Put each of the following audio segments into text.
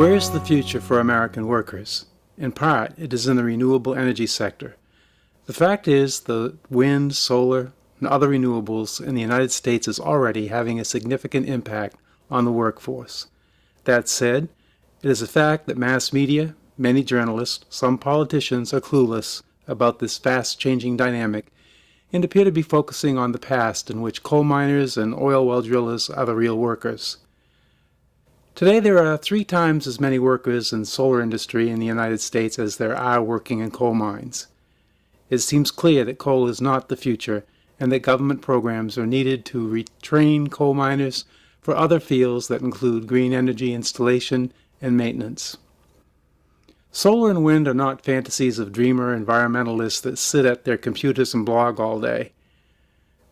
Where is the future for American workers? In part, it is in the renewable energy sector. The fact is, the wind, solar, and other renewables in the United States is already having a significant impact on the workforce. That said, it is a fact that mass media, many journalists, some politicians are clueless about this fast-changing dynamic and appear to be focusing on the past in which coal miners and oil well drillers are the real workers. Today there are 3 times as many workers in the solar industry in the United States as there are working in coal mines. It seems clear that coal is not the future and that government programs are needed to retrain coal miners for other fields that include green energy installation and maintenance. Solar and wind are not fantasies of dreamer environmentalists that sit at their computers and blog all day.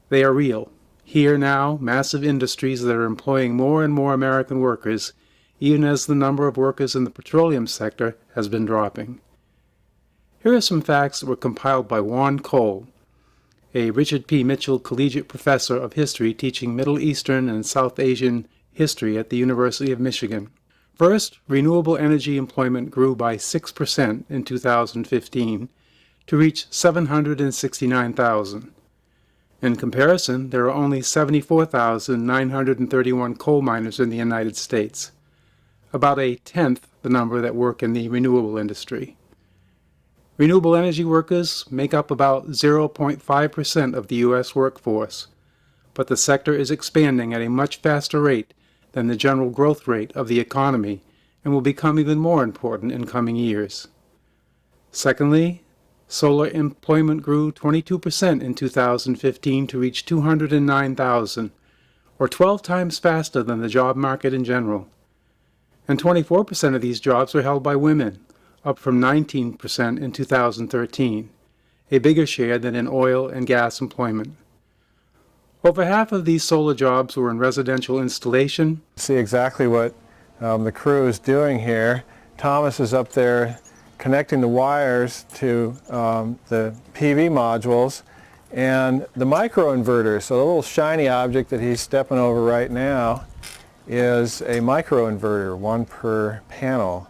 They are real. Here now, massive industries that are employing more and more American workers, even as the number of workers in the petroleum sector has been dropping. Here are some facts that were compiled by Juan Cole, a Richard P. Mitchell Collegiate Professor of History teaching Middle Eastern and South Asian history at the University of Michigan. First, renewable energy employment grew by 6% in 2015 to reach 769,000. In comparison, there are only 74,931 coal miners in the United States, about a tenth the number that work in the renewable industry. Renewable energy workers make up about 0.5% of the U.S. workforce, but the sector is expanding at a much faster rate than the general growth rate of the economy and will become even more important in coming years. Secondly, solar employment grew 22% in 2015 to reach 209,000, or 12 times faster than the job market in general. And 24% of these jobs were held by women, up from 19% in 2013, a bigger share than in oil and gas employment. Over half of these solar jobs were in residential installation. See exactly what the crew is doing here. Thomas is up there connecting the wires to the PV modules and the microinverter. So the little shiny object that he's stepping over right now is a microinverter, 1 per panel.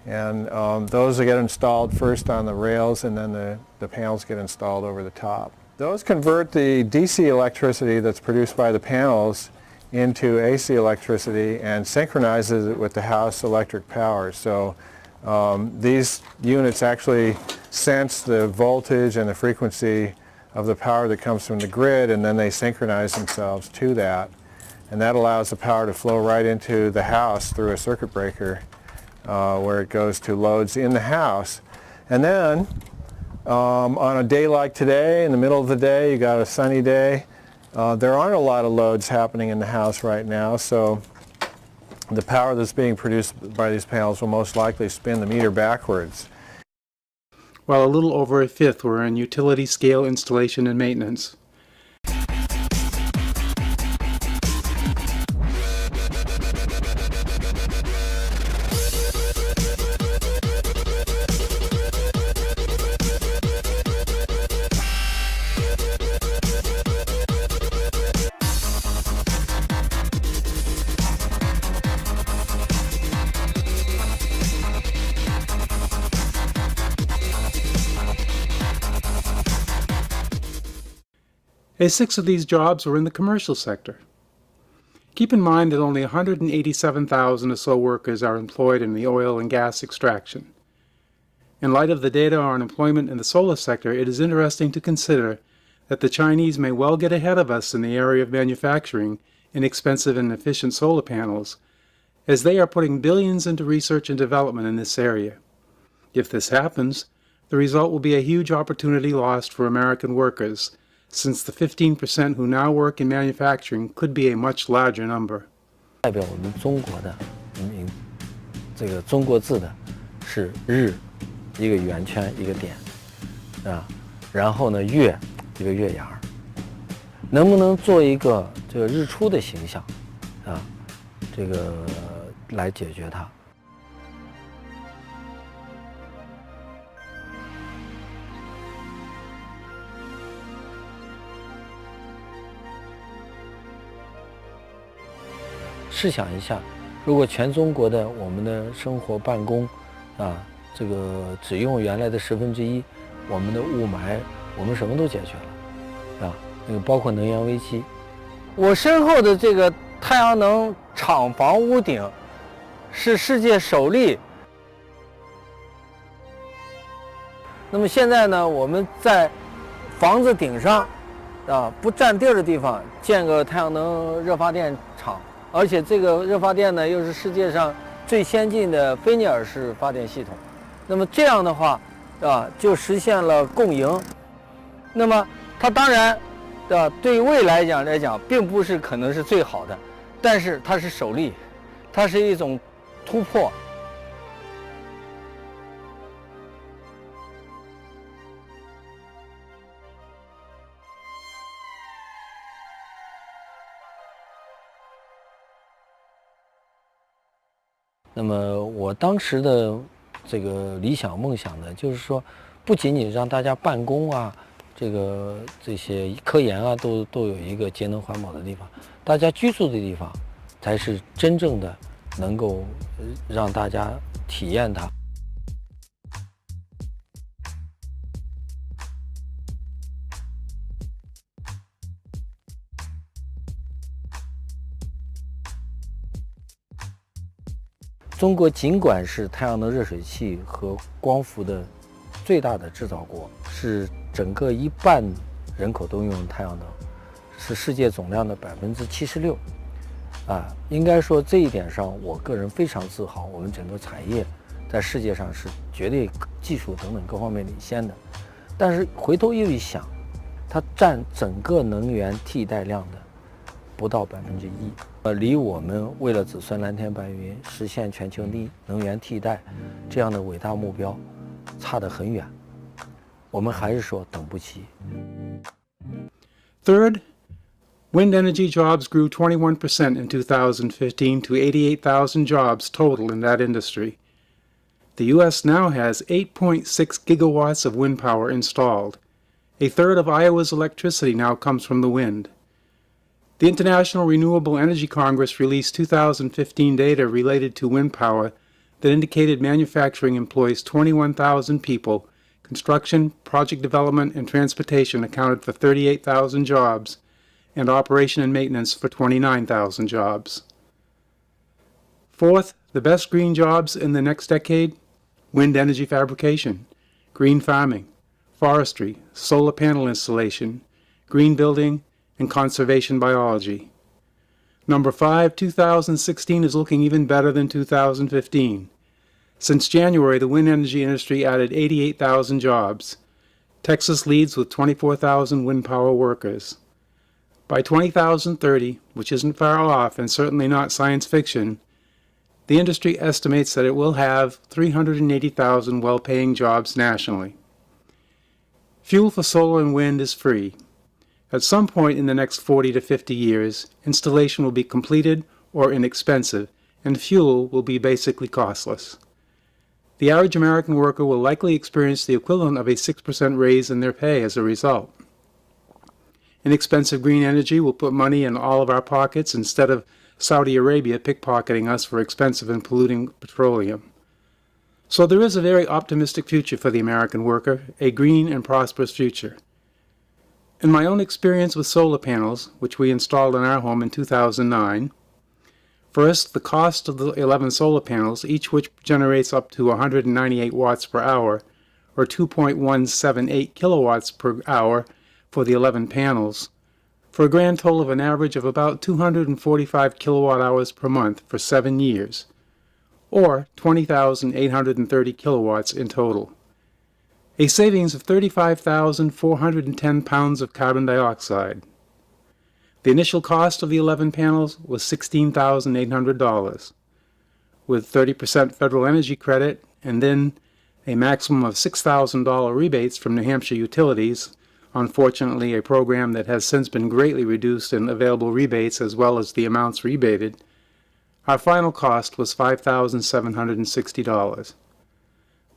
And those will get installed first on the rails, and then the panels get installed over the top. Those convert the DC electricity that's produced by the panels into AC electricity and synchronizes it with the house electric power. So these units actually sense the voltage and the frequency of the power that comes from the grid, and then they synchronize themselves to that. And that allows the power to flow right into the house through a circuit breaker where it goes to loads in the house. And then on a day like today, in the middle of the day, you got a sunny day, there aren't a lot of loads happening in the house right now, so the power that's being produced by these panels will most likely spin the meter backwards. While a little over a fifth were in utility scale installation and maintenance. A sixth of these jobs were in the commercial sector. Keep in mind that only 187,000 or so workers are employed in the oil and gas extraction. In light of the data on employment in the solar sector, it is interesting to consider that the Chinese may well get ahead of us in the area of manufacturing inexpensive and efficient solar panels, as they are putting billions into research and development in this area. If this happens, the result will be a huge opportunity lost for American workers, since the 15% who now work in manufacturing could be a much larger number. 代表我们中国的这个中国字的是日，一个圆圈一个点，啊，然后呢月一个月牙儿，能不能做一个这个日出的形象，啊，这个来解决它。试想一下，如果全中国的我们的生活办公这个只用原来的1/10，我们的雾霾我们什么都解决了，那个包括能源危机。我身后的这个太阳能厂房屋顶是世界首例。那么现在呢，我们在房子顶上不占地儿的地方建个太阳能热发电厂，而且这个热发电呢又是世界上最先进的菲涅尔式发电系统。那么这样的话就实现了共赢。那么它当然对未来来讲并不是可能是最好的，但是它是首例，它是一种突破。那么我当时的这个理想梦想呢，就是说，不仅仅让大家办公这些科研都有一个节能环保的地方，大家居住的地方才是真正的能够让大家体验它。中国尽管是太阳能热水器和光伏的最大的制造国，是整个1半人口都用太阳能，是世界总量的76%。应该说这一点上，我个人非常自豪。我们整个产业在世界上是绝对技术等等各方面领先的。但是回头又一想，它占整个能源替代量的不到1%，离我们为了子孙蓝天白云实现全球能源替代这样的伟大目标差得很远，我们还是说等不及。Third, wind energy jobs grew 21% in 2015 to 88,000 jobs total in that industry. The U.S. now has 8.6 gigawatts of wind power installed. A third of Iowa's electricity now comes from the wind. The International Renewable Energy Congress released 2015 data related to wind power that indicated manufacturing employs 21,000 people, construction, project development, and transportation accounted for 38,000 jobs, and operation and maintenance for 29,000 jobs. Fourth, the best green jobs in the next decade: wind energy fabrication, green farming, forestry, solar panel installation, green building, and conservation biology. Number 5, 2016 is looking even better than 2015. Since January, the wind energy industry added 88,000 jobs. Texas leads with 24,000 wind power workers. By 2030, which isn't far off and certainly not science fiction, the industry estimates that it will have 380,000 well-paying jobs nationally. Fuel for solar and wind is free. At some point in the next 40 to 50 years, installation will be completed or inexpensive, and fuel will be basically costless. The average American worker will likely experience the equivalent of a 6% raise in their pay as a result. Inexpensive green energy will put money in all of our pockets instead of Saudi Arabia pickpocketing us for expensive and polluting petroleum. So there is a very optimistic future for the American worker, a green and prosperous future. In my own experience with solar panels, which we installed in our home in 2009, first, the cost of the 11 solar panels, each which generates up to 198 watts per hour, or 2.178 kilowatts per hour for the 11 panels, for a grand total of an average of about 245 kilowatt hours per month for 7 years, or 20,830 kilowatts in total. A savings of 35,410 pounds of carbon dioxide. The initial cost of the 11 panels was $16,800, with 30% federal energy credit and then a maximum of $6,000 rebates from New Hampshire utilities, unfortunately a program that has since been greatly reduced in available rebates as well as the amounts rebated. Our final cost was $5,760.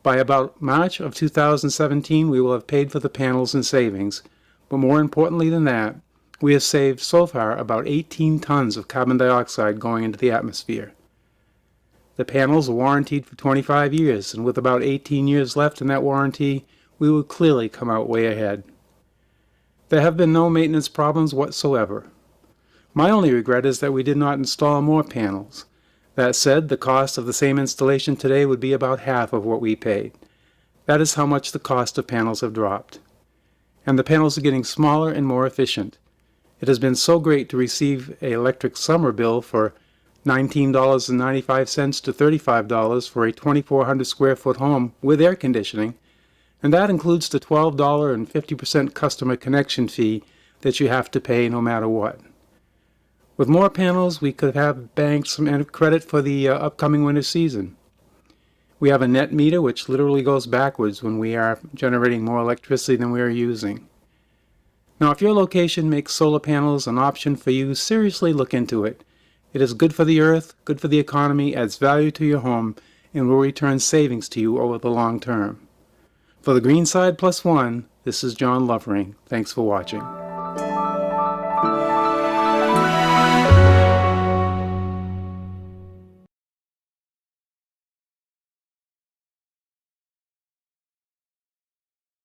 By about March of 2017, we will have paid for the panels in savings, but more importantly than that, we have saved so far about 18 tons of carbon dioxide going into the atmosphere. The panels are warranted for 25 years, and with about 18 years left in that warranty, we will clearly come out way ahead. There have been no maintenance problems whatsoever. My only regret is that we did not install more panels. That said, the cost of the same installation today would be about half of what we paid. That is how much the cost of panels have dropped. And the panels are getting smaller and more efficient. It has been so great to receive an electric summer bill for $19.95 to $35 for a 2,400 square foot home with air conditioning, and that includes the $12 and 50% customer connection fee that you have to pay no matter what. With more panels, we could have banked some credit for the upcoming winter season. We have a net meter which literally goes backwards when we are generating more electricity than we are using. Now, if your location makes solar panels an option for you, seriously look into it. It is good for the earth, good for the economy, adds value to your home, and will return savings to you over the long term. For the Green Side Plus One, this is John Lovering. Thanks for watching.